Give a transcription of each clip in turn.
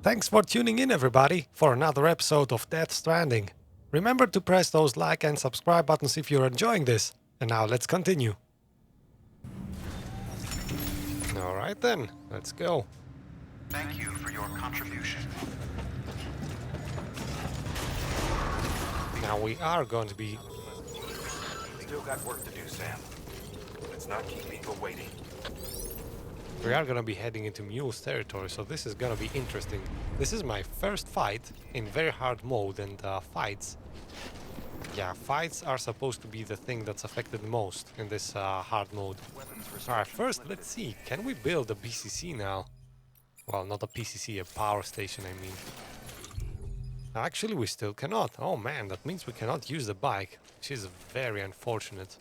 Thanks for tuning in, everybody, for another episode of Death Stranding. Remember to press those like and subscribe buttons if you're enjoying this. And now let's continue. Alright then, let's go. Thank you for your contribution. Now we are going to be... Still got work to do, Sam. Let's not keep people waiting. We are gonna be heading into Mules Territory, so this is gonna be interesting. This is my first fight in very hard mode, and fights are supposed to be the thing that's affected most in this hard mode. Alright, first let's see, can we build a BCC now? Well, not a PCC, a power station I mean. Actually we still cannot. Oh man, that means we cannot use the bike, which is very unfortunate.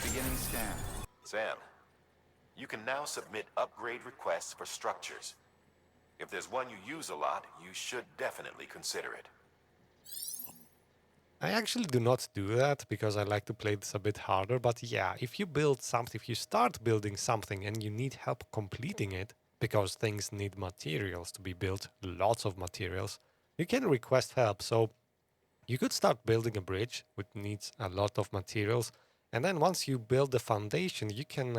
Beginning scan. Sam, you can now submit upgrade requests for structures. If there's one you use a lot, you should definitely consider it. I actually do not do that because I like to play this a bit harder, but yeah, if you build something, if you start building something and you need help completing it, because things need materials to be built, lots of materials, you can request help. So you could start building a bridge, which needs a lot of materials, and then once you build the foundation, you can,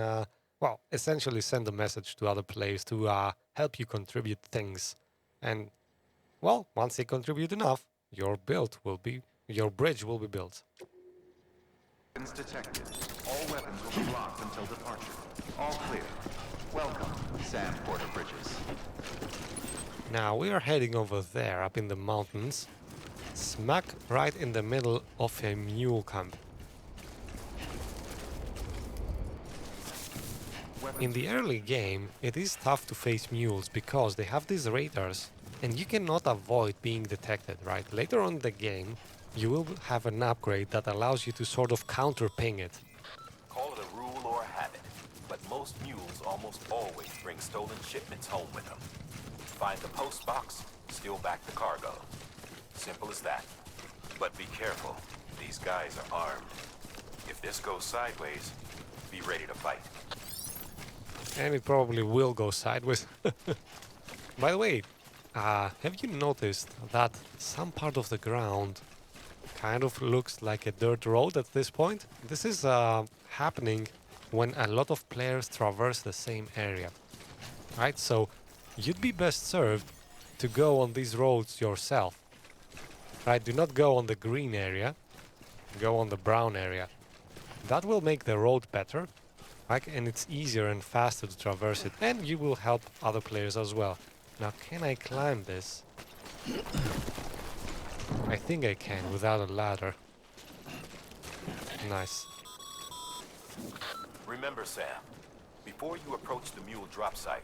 well, essentially send a message to other players to help you contribute things. And, well, once they contribute enough, your bridge will be built. Weapons detected. All weapons will be locked until departure. All clear. Welcome, Sam Porter Bridges. Now we are heading over there, up in the mountains, smack right in the middle of a mule camp. In the early game, it is tough to face mules because they have these radars and you cannot avoid being detected, right? Later on in the game, you will have an upgrade that allows you to sort of counter-ping it. Call it a rule or a habit, but most mules almost always bring stolen shipments home with them. Find the post box, steal back the cargo. Simple as that. But be careful, these guys are armed. If this goes sideways, be ready to fight. And it probably will go sideways. By the way, have you noticed that some part of the ground kind of looks like a dirt road at this point? This is happening when a lot of players traverse the same area, right? So you'd be best served to go on these roads yourself, right? Do not go on the green area, go on the brown area. That will make the road better, right? And it's easier and faster to traverse it, and you will help other players as well. Now, can I climb this? I think I can without a ladder. Nice. Remember, Sam, before you approach the mule drop site,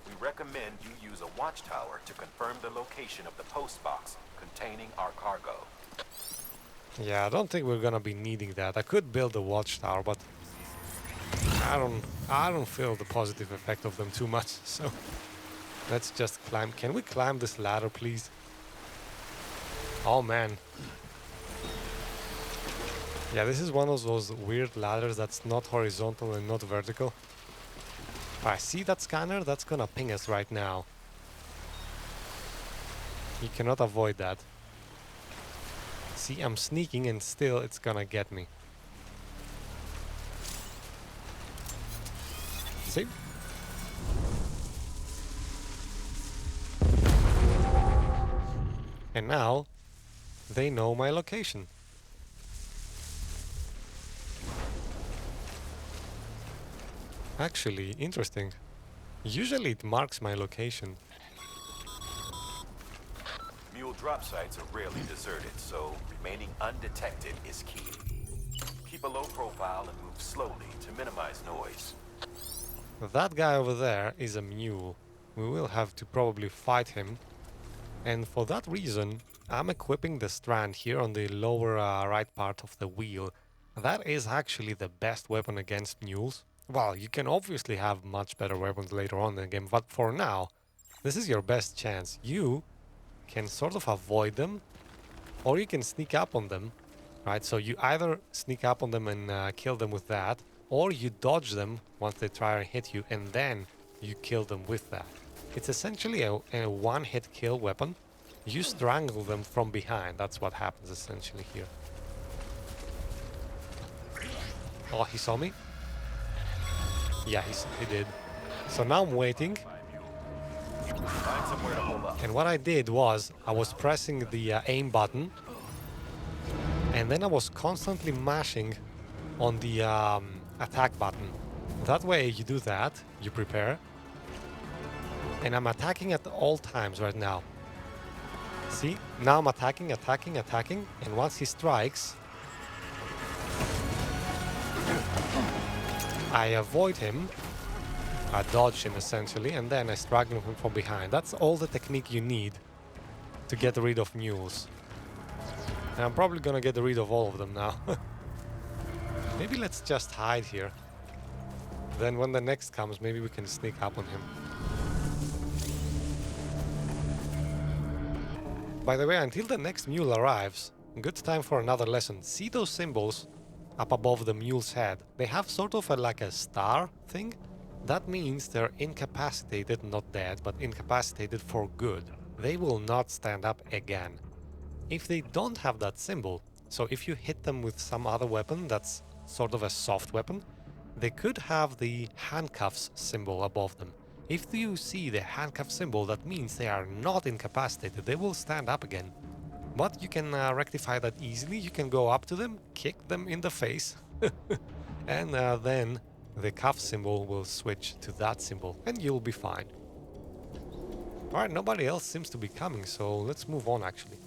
we recommend you use a watchtower to confirm the location of the post box containing our cargo. Yeah, I don't think we're gonna be needing that. I could build a watchtower, but I don't feel the positive effect of them too much, so let's just climb. Can we climb this ladder, please? Oh man. Yeah, this is one of those weird ladders that's not horizontal and not vertical. I see that scanner, that's gonna ping us right now. You cannot avoid that. See, I'm sneaking and still it's gonna get me. See? And now they know my location. Actually, interesting. Usually it marks my location. Mule drop sites are rarely deserted, so remaining undetected is key. Keep a low profile and move slowly to minimize noise. That guy over there is a mule. We will have to probably fight him. And for that reason, I'm equipping the Strand here on the lower right part of the wheel. That is actually the best weapon against mules. Well, you can obviously have much better weapons later on in the game, but for now, this is your best chance. You can sort of avoid them, or you can sneak up on them, right? So you either sneak up on them and kill them with that, or you dodge them once they try and hit you, and then you kill them with that. It's essentially a one-hit kill weapon. You strangle them from behind. That's what happens essentially here. Oh, he saw me? Yeah, he did. So now I'm waiting. Find somewhere to hold up. And what I did was I was pressing the aim button. And then I was constantly mashing on the attack button. That way you do that, you prepare. And I'm attacking at all times right now. See? Now I'm attacking. And once he strikes, I avoid him. I dodge him essentially, and then I strangle him from behind. That's all the technique you need to get rid of mules. And I'm probably gonna get rid of all of them now. Maybe let's just hide here. Then when the next comes, maybe we can sneak up on him. By the way, until the next mule arrives, good time for another lesson. See those symbols up above the mule's head? They have sort of like a star thing. That means they're incapacitated, not dead, but incapacitated for good. They will not stand up again. If they don't have that symbol, so if you hit them with some other weapon that's sort of a soft weapon, they could have the handcuffs symbol above them. If you see the handcuff symbol, that means they are not incapacitated. They will stand up again. But you can rectify that easily. You can go up to them, kick them in the face, and then the cuff symbol will switch to that symbol, and you'll be fine. Alright, nobody else seems to be coming, so let's move on actually.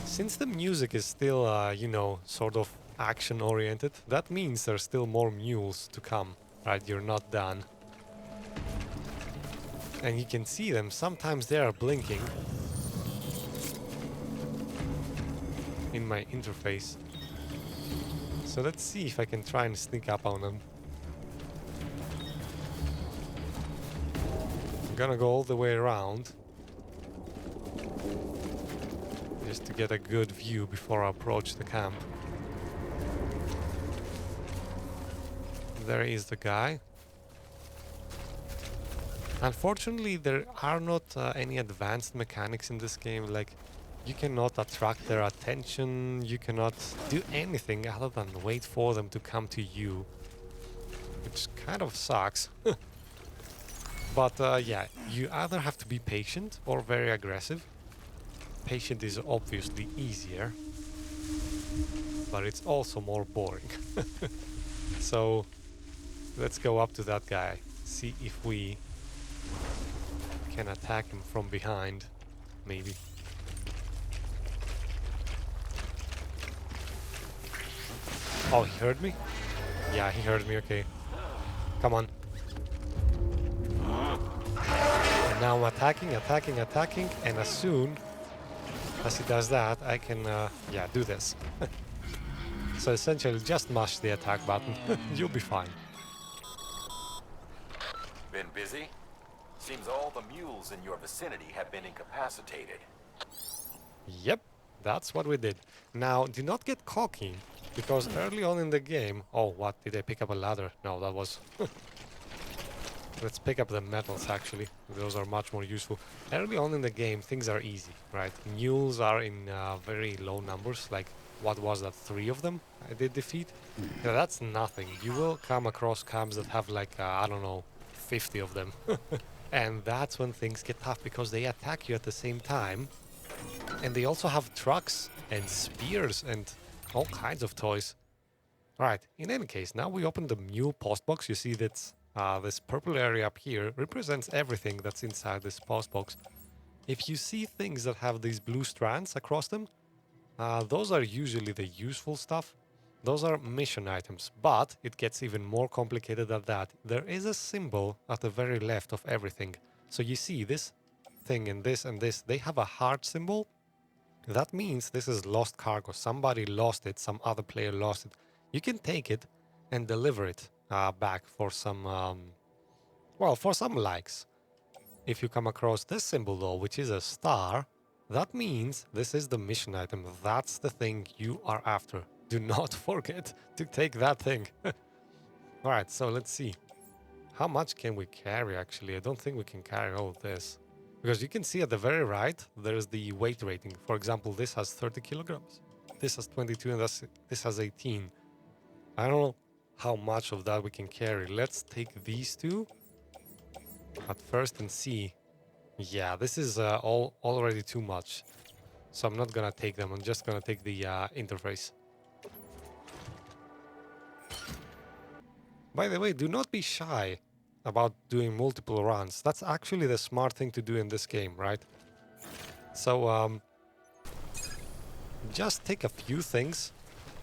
Since the music is still, you know, sort of action-oriented, that means there's still more mules to come, right? You're not done. And you can see them, sometimes they are blinking in my interface. So let's see if I can try and sneak up on them. I'm gonna go all the way around, just to get a good view before I approach the camp. There is the guy. Unfortunately, there are not any advanced mechanics in this game. Like, you cannot attract their attention, you cannot do anything other than wait for them to come to you, which kind of sucks. But yeah, you either have to be patient or very aggressive. Patient is obviously easier, but it's also more boring. So let's go up to that guy, see if we can attack him from behind, maybe. Oh, he heard me? Yeah, he heard me, okay. Come on. And now I'm attacking, and as soon as he does that, I can, yeah, do this. So essentially, just mash the attack button. You'll be fine. Been busy? Seems all the mules in your vicinity have been incapacitated. Yep, that's what we did. Now, do not get cocky, because early on in the game... Oh, what? Did I pick up a ladder? No, that was... Let's pick up the metals, actually. Those are much more useful. Early on in the game, things are easy, right? Mules are in very low numbers, like, what was that, 3 of them I did defeat? Yeah, that's nothing. You will come across camps that have, like, I don't know, 50 of them. And that's when things get tough, because they attack you at the same time. And they also have trucks and spears and all kinds of toys. Alright, in any case, now we open the mule post box. You see that this purple area up here represents everything that's inside this post box. If you see things that have these blue strands across them, those are usually the useful stuff. Those are mission items, but it gets even more complicated than that. There is a symbol at the very left of everything. So you see this thing and this, they have a heart symbol. That means this is lost cargo. Somebody lost it, some other player lost it. You can take it and deliver it back for some, well, for some likes. If you come across this symbol though, which is a star, that means this is the mission item. That's the thing you are after. Do not forget to take that thing. Alright, so let's see. How much can we carry, actually? I don't think we can carry all of this. Because you can see at the very right, there's the weight rating. For example, this has 30 kilograms. This has 22 and this has 18. I don't know how much of that we can carry. Let's take these two at first and see. Yeah, this is already too much. So I'm not gonna take them. I'm just gonna take the interface. By the way, do not be shy about doing multiple runs. That's actually the smart thing to do in this game, right? So just take a few things,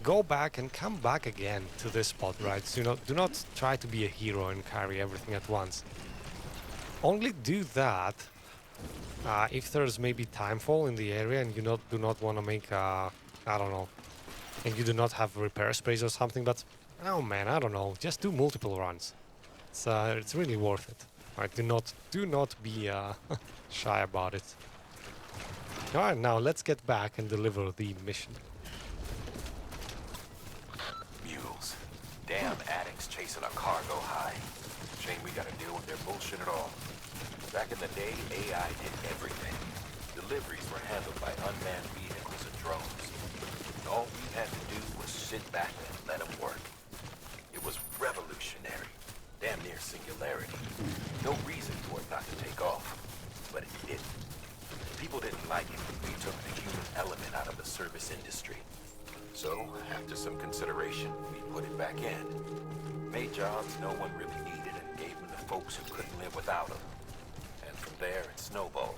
go back and come back again to this spot, right? So do not try to be a hero and carry everything at once. Only do that if there's maybe timefall in the area and you do not want to make, I don't know, and you do not have repair sprays or something, but oh man, I don't know, just do multiple runs. It's really worth it. Right? Do not be shy about it. Alright, now let's get back and deliver the mission. Mules. Damn addicts chasing a cargo high. Shame we gotta deal with their bullshit at all. Back in the day, AI did everything. Deliveries were handled by unmanned vehicles and drones. And all we had to do was sit back and let them work. It was revolutionary. Damn near singularity. No reason for it not to take off. But it didn't. People didn't like it when we took the human element out of the service industry. So, after some consideration, we put it back in. Made jobs no one really needed and gave them to folks who couldn't live without them. And from there, it snowballed.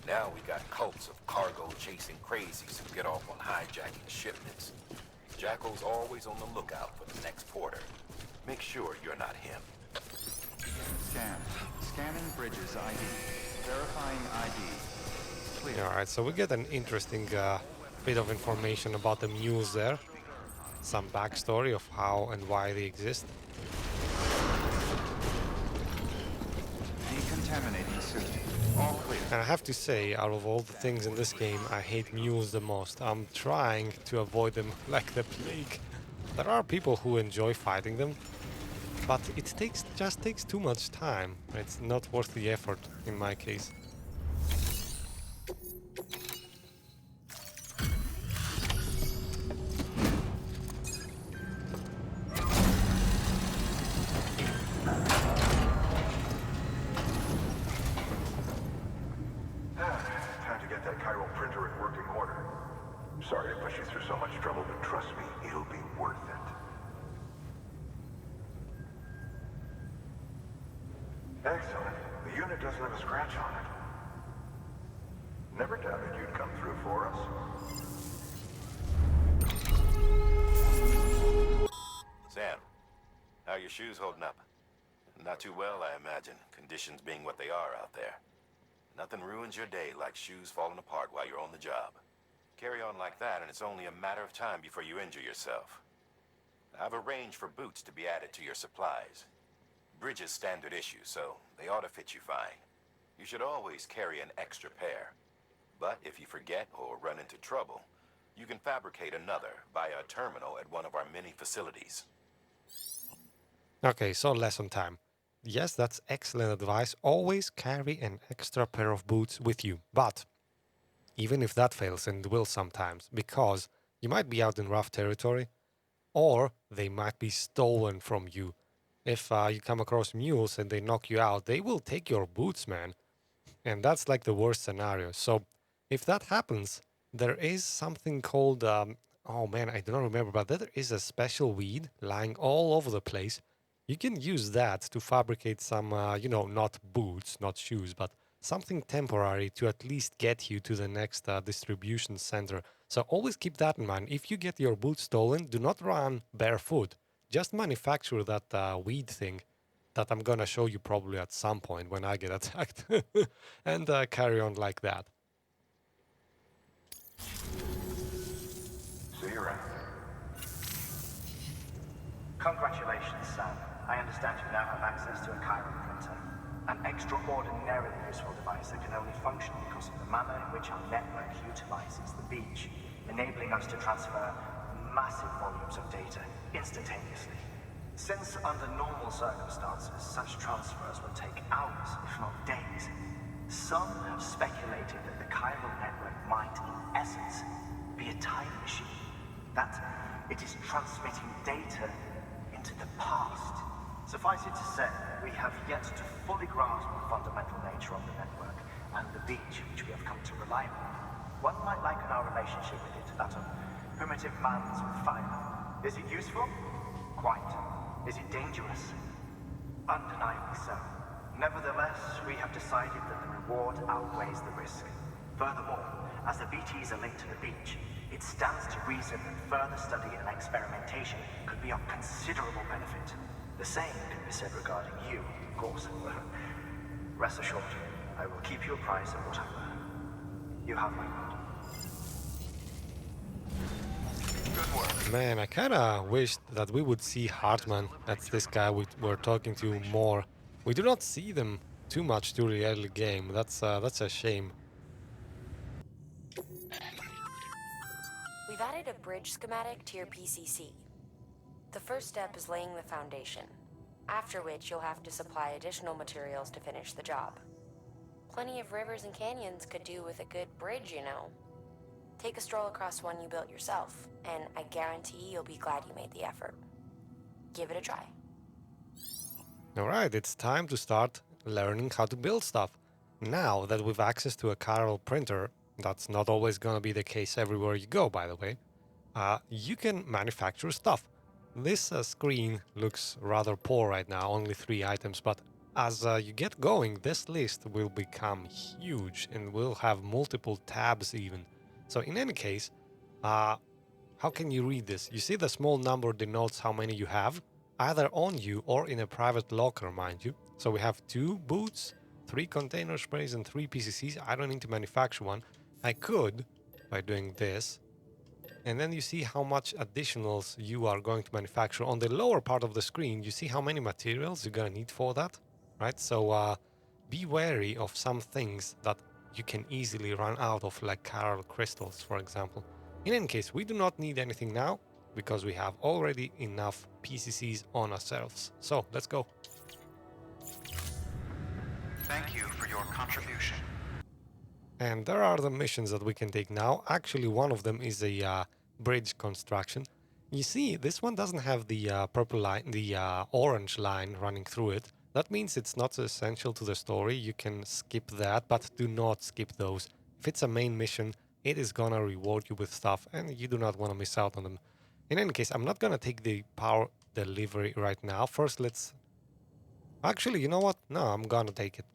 Now we got cults of cargo-chasing crazies who get off on hijacking shipments. Jackal's always on the lookout for the next porter. Make sure you're not him. Scanning Bridges ID. Verifying ID. Clear. Alright, so we get an interesting bit of information about the mules there. Some backstory of how and why they exist. Decontaminating suit. All clear. And I have to say, out of all the things in this game, I hate mules the most. I'm trying to avoid them like the plague. There are people who enjoy fighting them, but it just takes too much time. It's not worth the effort in my case. Time to get that chiral printer in working order. Sorry to push you through so much trouble, but trust me, it'll be worth it. Excellent. The unit doesn't have a scratch on it. Never doubted you'd come through for us. Sam, how are your shoes holding up? Not too well, I imagine, conditions being what they are out there. Nothing ruins your day like shoes falling apart while you're on the job. Carry on like that and it's only a matter of time before you injure yourself. I've arranged for boots to be added to your supplies. Bridget's standard issue, so they ought to fit you fine. You should always carry an extra pair. But if you forget or run into trouble, you can fabricate another via a terminal at one of our many facilities. Okay, so lesson time. Yes, that's excellent advice. Always carry an extra pair of boots with you. But even if that fails, and it will sometimes, because you might be out in rough territory, or they might be stolen from you. If you come across mules and they knock you out, they will take your boots, man. And that's like the worst scenario. So if that happens, there is something called, oh man, I do not remember, but there is a special weed lying all over the place. You can use that to fabricate some, not boots, not shoes, but something temporary to at least get you to the next distribution center. So always keep that in mind. If you get your boots stolen, do not run barefoot. Just manufacture that weed thing that I'm gonna show you probably at some point when I get attacked. And carry on like that. See you around. Congratulations, Sam. I understand you now have access to a chiral printer. An extraordinarily useful device that can only function because of the manner in which our network utilizes the beach, enabling us to transfer massive volumes of data instantaneously. Since under normal circumstances, such transfers would take hours, if not days, some have speculated that the chiral network might, in essence, be a time machine. That it is transmitting data into the past. Suffice it to say, we have yet to fully grasp the fundamental nature of the network and the beach which we have come to rely on. One might liken our relationship with it to that of primitive mans with fire. Is it useful? Quite. Is it dangerous? Undeniably so. Nevertheless, we have decided that the reward outweighs the risk. Furthermore, as the BTs are linked to the beach, it stands to reason that further study and experimentation could be of considerable benefit. The same can be said regarding you, of course. Rest assured, I will keep you apprised of what I learn. You have my word. Good work. Man, I kinda wished that we would see Heartman. That's this guy we were talking to more. We do not see them too much during the early game. That's a shame. We've added a bridge schematic to your PCC. The first step is laying the foundation, after which you'll have to supply additional materials to finish the job. Plenty of rivers and canyons could do with a good bridge, you know. Take a stroll across one you built yourself, and I guarantee you'll be glad you made the effort. Give it a try. Alright, it's time to start learning how to build stuff. Now that we've access to a chiral printer, that's not always gonna be the case everywhere you go, by the way, you can manufacture stuff. This screen looks rather poor right now, only 3 items, but as you get going, this list will become huge and we'll have multiple tabs even. So in any case, how can you read this? You see the small number denotes how many you have, either on you or in a private locker, mind you. So we have 2 boots, 3 container sprays and 3 PCCs. I don't need to manufacture one. I could by doing this. And then you see how much additionals you are going to manufacture. On the lower part of the screen, you see how many materials you're gonna need for that, right? So be wary of some things that you can easily run out of, like chiral crystals, for example. In any case, we do not need anything now because we have already enough PCCs on ourselves. So let's go. Thank you for your contribution. And there are the missions that we can take now. Actually, one of them is a bridge construction. You see, this one doesn't have the purple line, the orange line running through it. That means it's not essential to the story. You can skip that, but do not skip those. If it's a main mission, it is gonna reward you with stuff, and you do not want to miss out on them. In any case, I'm not gonna take the power delivery right now. First, let's... Actually, you know what? No, I'm gonna take it.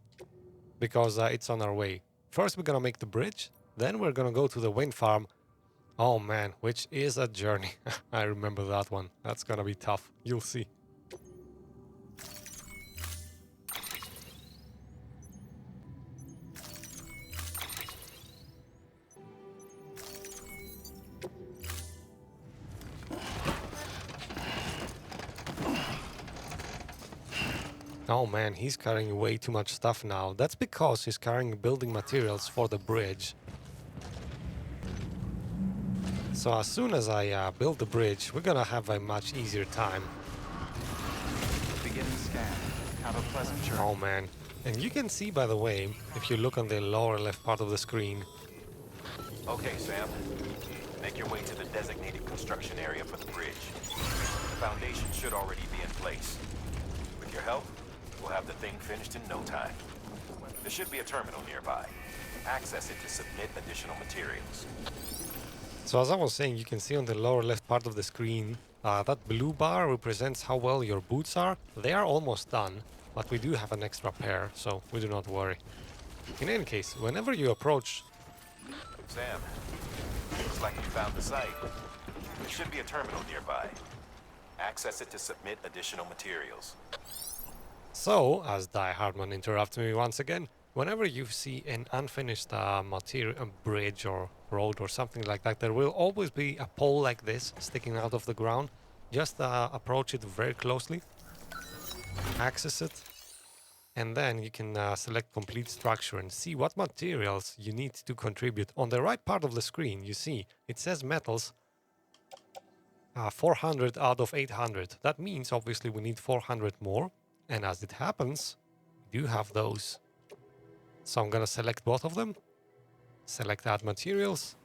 Because it's on our way. First, we're gonna make the bridge. Then we're gonna go to the wind farm. Oh man, which is a journey. I remember that one. That's gonna be tough. You'll see. Oh man, he's carrying way too much stuff now. That's because he's carrying building materials for the bridge. So as soon as I build the bridge, we're gonna have a much easier time. Beginning scan. Have a pleasant journey. Oh man. And you can see, by the way, if you look on the lower left part of the screen. Okay, Sam. Make your way to the designated construction area for the bridge. The foundation should already be in place. With your help, we'll have the thing finished in no time. There should be a terminal nearby. Access it to submit additional materials. So as I was saying, you can see on the lower left part of the screen, that blue bar represents how well your boots are. They are almost done, but we do have an extra pair, so we do not worry. In any case, whenever you approach... Sam, looks like you found the site. There should be a terminal nearby. Access it to submit additional materials. So, as Die-Hardman interrupts me once again, whenever you see an unfinished material, bridge or road or something like that, there will always be a pole like this sticking out of the ground. Just approach it very closely, access it, and then you can select complete structure and see what materials you need to contribute. On the right part of the screen, you see, it says metals. 400 out of 800. That means obviously we need 400 more. And as it happens, we do have those. So I'm gonna select both of them. Select add materials.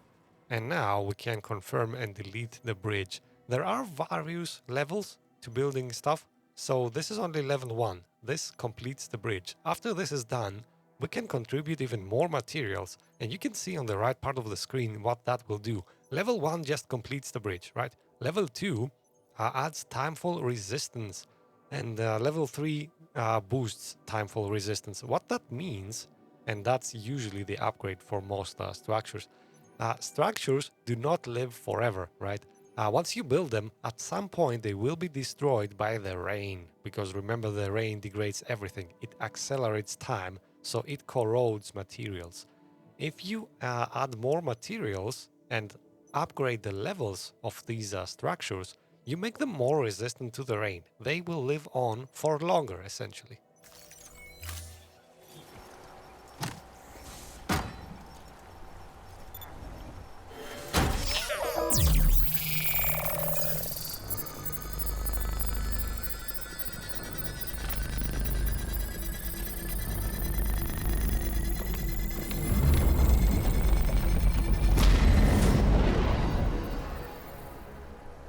And now we can confirm and delete the bridge. There are various levels to building stuff. So this is only level 1. This completes the bridge. After this is done, we can contribute even more materials. And you can see on the right part of the screen what that will do. Level 1 just completes the bridge, right? Level 2 adds timefall resistance. And level 3 boosts timefall resistance. What that means, and that's usually the upgrade for most structures. Structures do not live forever, right? Once you build them, at some point they will be destroyed by the rain. Because remember, the rain degrades everything. It accelerates time, so it corrodes materials. If you add more materials and upgrade the levels of these structures, you make them more resistant to the rain. They will live on for longer, essentially.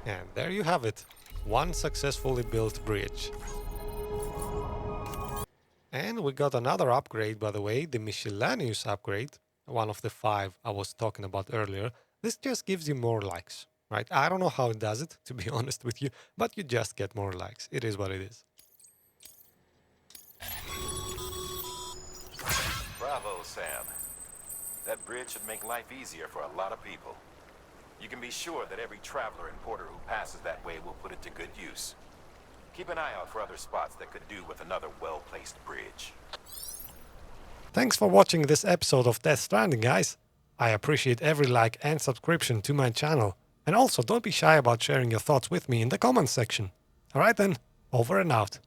And there you have it. One successfully built bridge. And we got another upgrade, by the way, the Miscellaneous upgrade, one of the 5 I was talking about earlier. This just gives you more likes, right? I don't know how it does it, to be honest with you, but you just get more likes. It is what it is. Bravo, Sam. That bridge should make life easier for a lot of people. You can be sure that every traveler and porter who passes that way will put it to good use. Keep an eye out for other spots that could do with another well-placed bridge. Thanks for watching this episode of Death Stranding, guys. I appreciate every like and subscription to my channel. And also, don't be shy about sharing your thoughts with me in the comments section. Alright then, over and out.